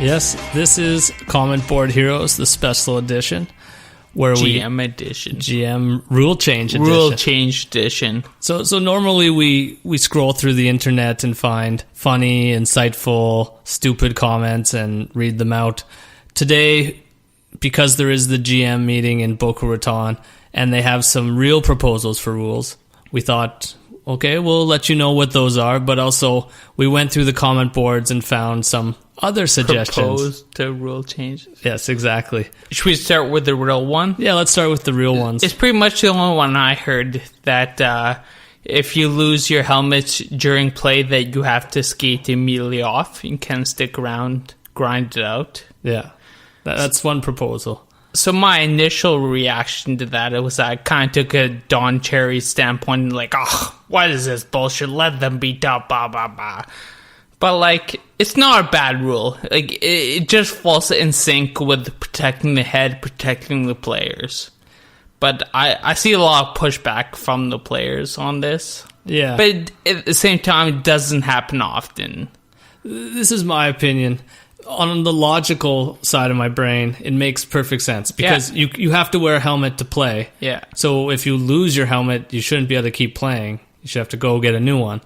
Yes, this is Comment Board Heroes, the special edition, where GM rule change edition. So normally we scroll through the internet and find funny, insightful, stupid comments and read them out. Today, because there is the GM meeting in Boca Raton and they have some real proposals for rules, we thought, okay, we'll let you know what those are, but also we went through the comment boards and found some other suggestions. Proposed to rule changes. Yes, exactly. Should we start with the real one? Yeah, let's start with the real ones. It's pretty much the only one I heard, that if you lose your helmet during play, that you have to skate immediately off. You can stick around, grind it out. Yeah, that's one proposal. So my initial reaction to that, it was I kind of took a Don Cherry standpoint, like, oh, what is this bullshit? Let them beat up, blah, blah, blah. But, like, it's not a bad rule. Like, it just falls in sync with protecting the head, protecting the players. But I see a lot of pushback from the players on this. Yeah. But at the same time, it doesn't happen often. This is my opinion. On the logical side of my brain, it makes perfect sense because you have to wear a helmet to play. Yeah. So if you lose your helmet, you shouldn't be able to keep playing. You should have to go get a new one.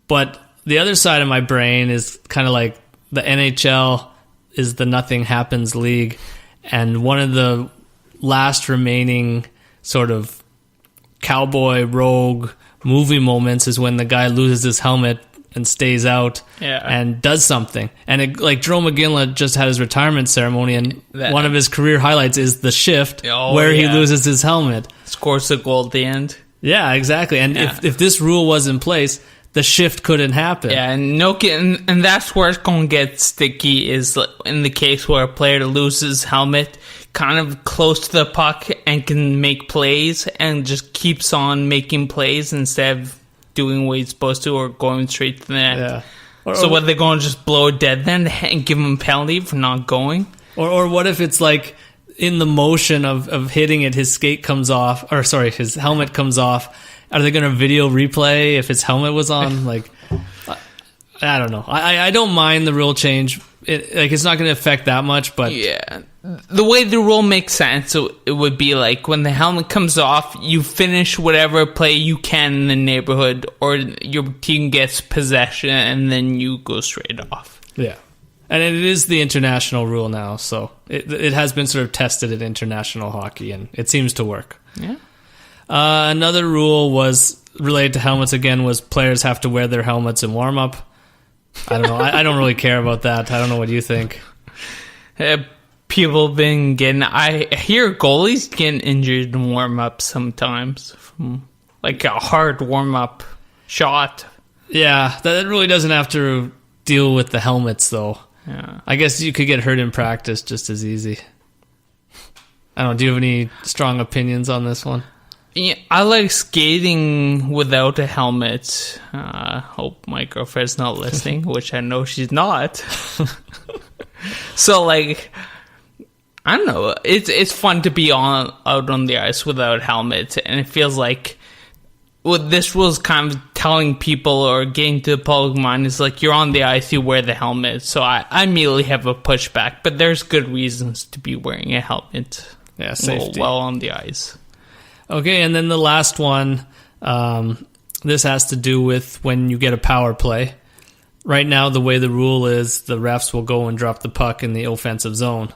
But the other side of my brain is kind of like the NHL is the nothing happens league, and one of the last remaining sort of cowboy rogue movie moments is when the guy loses his helmet and stays out and does something. And it, like Joe McGinley just had his retirement ceremony, and one of his career highlights is the shift where he loses his helmet. Scores a goal at the end. Yeah, exactly. And if this rule was in place, the shift couldn't happen. Yeah, and that's where it's going to get sticky, is in the case where a player loses helmet kind of close to the puck and can make plays and just keeps on making plays instead of doing what he's supposed to or going straight to the net. Yeah. So what, they're going to just blow it dead then and give him a penalty for not going? Or what if it's like in the motion of hitting it, his skate comes off, or sorry, his helmet comes off. Are they going to video replay if his helmet was on? Like, I don't know. I don't mind the rule change. It's not going to affect that much, but yeah, the way the rule makes sense, so it would be like when the helmet comes off, you finish whatever play you can in the neighborhood, or your team gets possession, and then you go straight off. Yeah, and it is the international rule now, so it has been sort of tested in international hockey, and it seems to work. Yeah. Another rule was related to helmets again, was players have to wear their helmets in warm-up. I don't know. I don't really care about that. I don't know what you think. People been getting... I hear goalies getting injured in warm-up sometimes from like a hard warm-up shot. Yeah, that really doesn't have to deal with the helmets, though. Yeah. I guess you could get hurt in practice just as easy. I don't know. Do you have any strong opinions on this one? Yeah, I like skating without a helmet. Hope my girlfriend's not listening, which I know she's not. So, like, I don't know. It's fun to be out on the ice without helmet, and it feels like what this rule's kind of telling people or getting to the public mind is like, you're on the ice, you wear the helmet. So I immediately have a pushback, but there's good reasons to be wearing a helmet. Yeah, safety. While on the ice. Okay, and then the last one, this has to do with when you get a power play. Right now, the way the rule is, the refs will go and drop the puck in the offensive zone.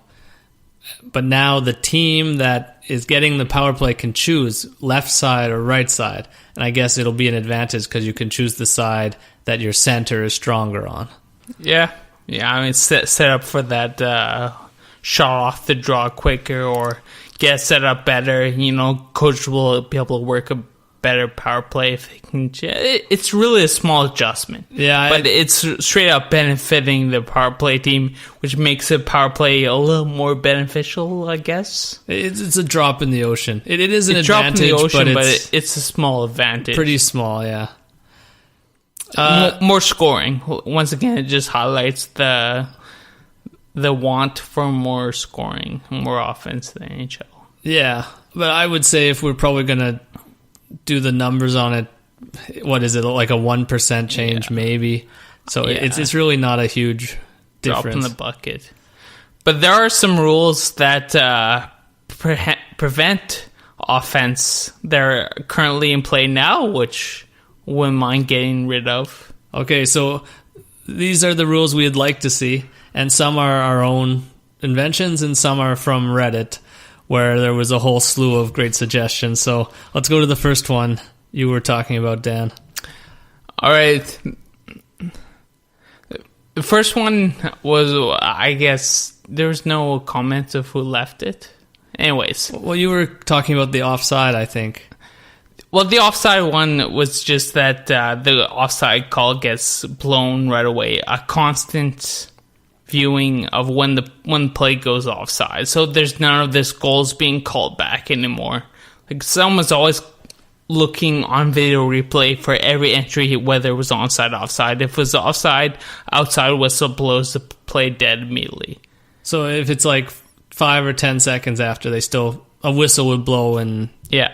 But now the team that is getting the power play can choose left side or right side. And I guess it'll be an advantage because you can choose the side that your center is stronger on. Yeah, I mean, set up for that shot off the draw quicker or get set up better. You know, coach will be able to work a better power play if they can. It's really a small adjustment. Yeah, but it's straight up benefiting the power play team, which makes the power play a little more beneficial, I guess. It's a drop in the ocean. It is an advantage, drop in the ocean, but it's a small advantage. Pretty small, yeah. More scoring. Once again, it just highlights the want for more scoring, more offense than NHL. Yeah, but I would say if we're probably going to do the numbers on it, what is it, like a 1% change maybe? So it's really not a huge drop difference. in the bucket. But there are some rules that prevent offense that are currently in play now, which wouldn't mind getting rid of. Okay, so these are the rules we'd like to see, and some are our own inventions and some are from Reddit, where there was a whole slew of great suggestions. So let's go to the first one you were talking about, Dan. All right. The first one was, I guess, there was no comments of who left it. Anyways. Well, you were talking about the offside, I think. Well, the offside one was just that the offside call gets blown right away. A constant viewing of when the play goes offside. So there's none of this goals being called back anymore. Like, someone's always looking on video replay for every entry, whether it was onside, offside. If it was offside, outside whistle blows the play dead immediately. So if it's like 5 or 10 seconds after, a whistle would blow and yeah.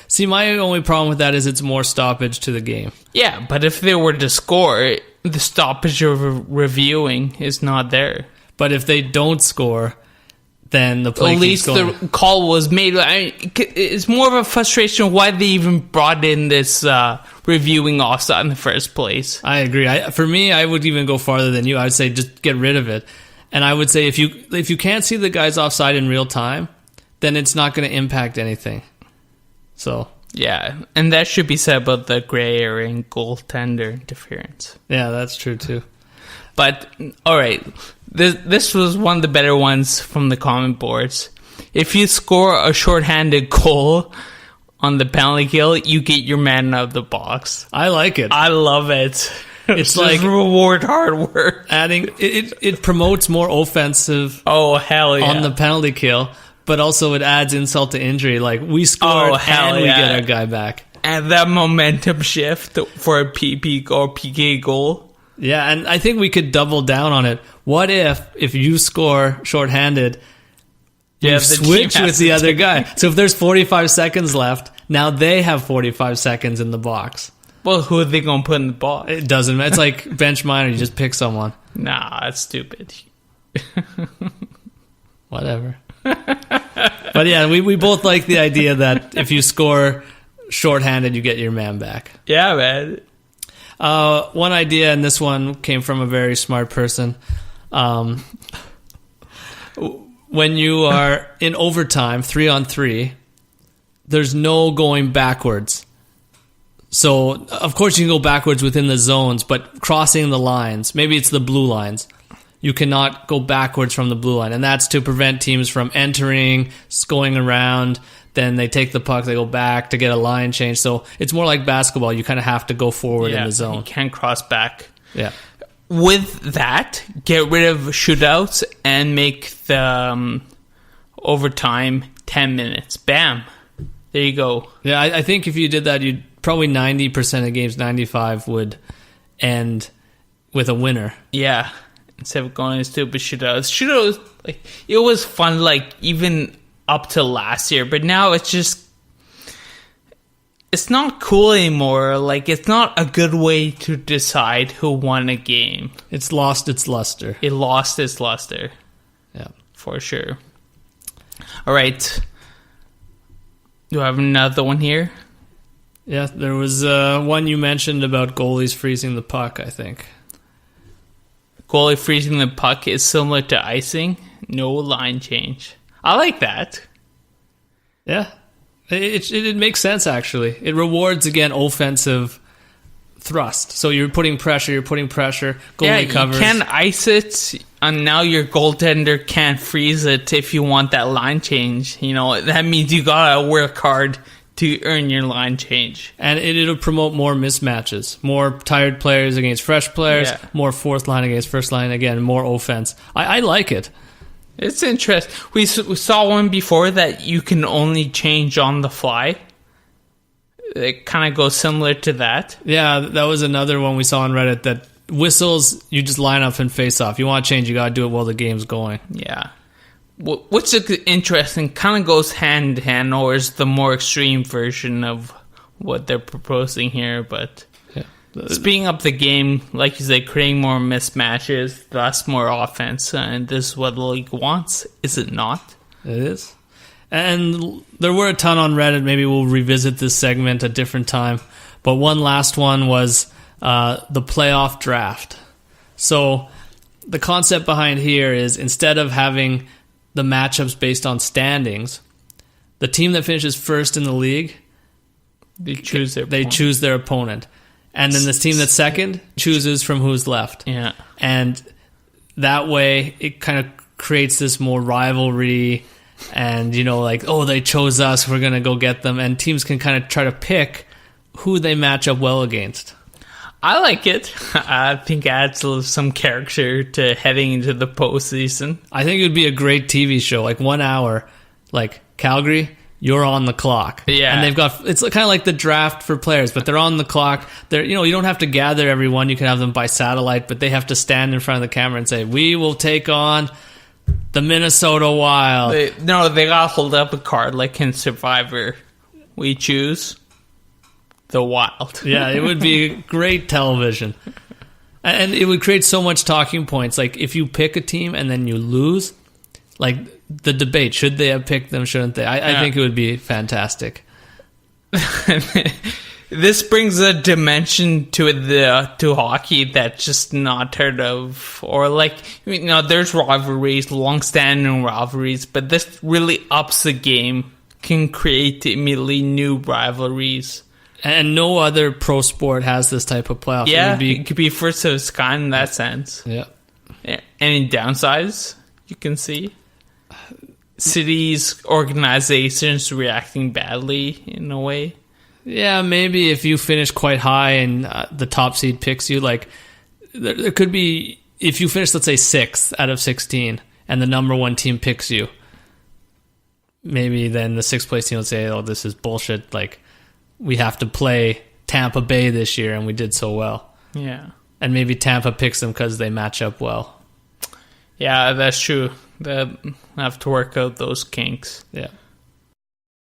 See, my only problem with that is it's more stoppage to the game. Yeah, but if they were to score, the stoppage of reviewing is not there. But if they don't score, then the play at least keeps going. The call was made. It's more of a frustration why they even brought in this reviewing offside in the first place. I agree. For me, I would even go farther than you. I would say just get rid of it. And I would say if you can't see the guys offside in real time, then it's not going to impact anything. So yeah, and that should be said about the gray area and goaltender interference. Yeah, that's true too. But all right, this was one of the better ones from the comment boards. If you score a shorthanded goal on the penalty kill, you get your man out of the box. I like it. I love it. It's like reward hard work. Adding it promotes more offensive. Oh hell yeah! On the penalty kill. But also it adds insult to injury. Like, we scored and we get our guy back. And that momentum shift for a PP or PK goal. Yeah, and I think we could double down on it. What if you score shorthanded, you switch with the other guy? So if there's 45 seconds left, now they have 45 seconds in the box. Well, who are they going to put in the box? It doesn't matter. It's like bench minor. You just pick someone. Nah, that's stupid. Whatever. But yeah, we both like the idea that if you score shorthanded, you get your man back. Yeah, man. One idea, and this one came from a very smart person. When you are in overtime, 3-on-3, there's no going backwards. So, of course, you can go backwards within the zones, but crossing the lines, maybe it's the blue lines, you cannot go backwards from the blue line. And that's to prevent teams from entering, going around. Then they take the puck, they go back to get a line change. So it's more like basketball. You kind of have to go forward in the zone. You can't cross back. Yeah. With that, get rid of shootouts and make the overtime 10 minutes. Bam. There you go. Yeah, I think if you did that, you'd probably 90% of games, 95 would end with a winner. Yeah. Instead of going to stupid shootouts, like, it was fun, like, even up to last year, but now it's not cool anymore. Like, it's not a good way to decide who won a game. It's lost its luster. It lost its luster. Yeah, for sure. All right, do I have another one here? Yeah, there was one you mentioned about goalies freezing the puck, I think. Goalie freezing the puck is similar to icing. No line change. I like that. Yeah. It makes sense, actually. It rewards, again, offensive thrust. So you're putting pressure. Goalie covers. You can ice it, and now your goaltender can't freeze it if you want that line change. You know, that means you gotta work hard to earn your line change. And it'll promote more mismatches. More tired players against fresh players. Yeah. More fourth line against first line. Again, more offense. I like it. It's interesting. We saw one before that you can only change on the fly. It kind of goes similar to that. Yeah, that was another one we saw on Reddit, that whistles, you just line up and face off. You want to change, you got to do it while the game's going. Yeah. What's interesting, kind of goes hand in hand, or is the more extreme version of what they're proposing here, but Speeding up the game, like you say, creating more mismatches, thus more offense, and this is what the league wants, is it not? It is. And there were a ton on Reddit. Maybe we'll revisit this segment a different time. But one last one was the playoff draft. So the concept behind here is instead of having the matchups based on standings, the team that finishes first in the league, They choose their opponent. And then this team that's second chooses from who's left. Yeah. And that way it kind of creates this more rivalry and, like, oh, they chose us, we're going to go get them. And teams can kind of try to pick who they match up well against. I like it. I think it adds some character to heading into the postseason. I think it would be a great TV show, like 1 hour, like Calgary, you're on the clock. Yeah. And it's kind of like the draft for players, but they're on the clock. They're, you don't have to gather everyone. You can have them by satellite, but they have to stand in front of the camera and say, we will take on the Minnesota Wild. They gotta hold up a card like in Survivor. We choose the Wild. Yeah, it would be great television. And it would create so much talking points. Like, if you pick a team and then you lose, like, the debate, should they have picked them, shouldn't they? I think it would be fantastic. This brings a dimension to hockey that's just not heard of. Or, like, there's rivalries, long-standing rivalries, but this really ups the game, can create immediately new rivalries. And no other pro sport has this type of playoff. Yeah, it could be first of its kind in that sense. Yeah. Any downsides you can see? Cities, organizations reacting badly in a way. Yeah, maybe if you finish quite high and the top seed picks you, like, there could be, if you finish, let's say, 6th out of 16 and the number one team picks you, maybe then the 6th place team will say, oh, this is bullshit, like, we have to play Tampa Bay this year and we did so well. Yeah. And maybe Tampa picks them because they match up well. Yeah, that's true. They have to work out those kinks. Yeah.